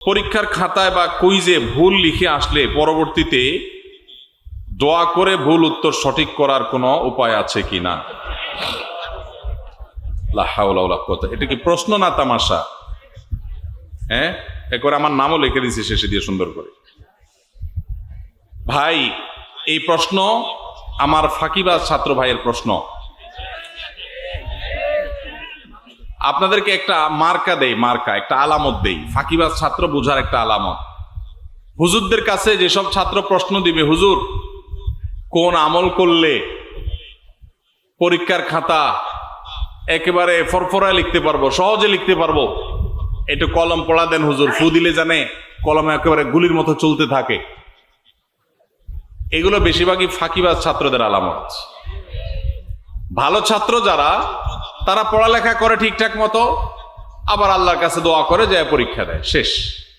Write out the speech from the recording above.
পরীক্ষার খাতায় বা কুইজে ভুল লিখে আসলে পরবর্তীতে দোয়া করে ভুল উত্তর সঠিক করার কোনো উপায় আছে কিনা? লা হাওলা ওয়ালা কুওয়াতা। এটা কি প্রশ্ন না তামাশা? হ্যাঁ, একবার আমার নামও লিখে দিয়েছি শেষে দিয়ে সুন্দর করে। ভাই, এই প্রশ্ন আমার ফাঁকিবাজ ছাত্র ভাইয়ের প্রশ্ন। আপনাদেরকে একটা মার্কা দেই, মার্কা একটা আলামত দেই, ফাঁকিবাজ ছাত্র বোঝার একটা আলামত। হুজুরদের কাছে যেসব ছাত্র প্রশ্ন দিবে, হুজুর কোন আমল করলে পরীক্ষার খাতা একেবারে ফরফরায় লিখতে পারবো, সহজে লিখতে পারবো, একটু কলম পড়া দেন হুজুর, ফু দিলে জানে কলমে একেবারে গুলির মতো চলতে থাকে। এগুলো বেশিরভাগই ফাঁকিবাজ ছাত্রদের আলামত। ভালো ছাত্র যারা, তারা পড়ালেখা করে ঠিকঠাক মতো, আবার আল্লাহর কাছে দোয়া করে যায় পরীক্ষা দেয়, শেষ।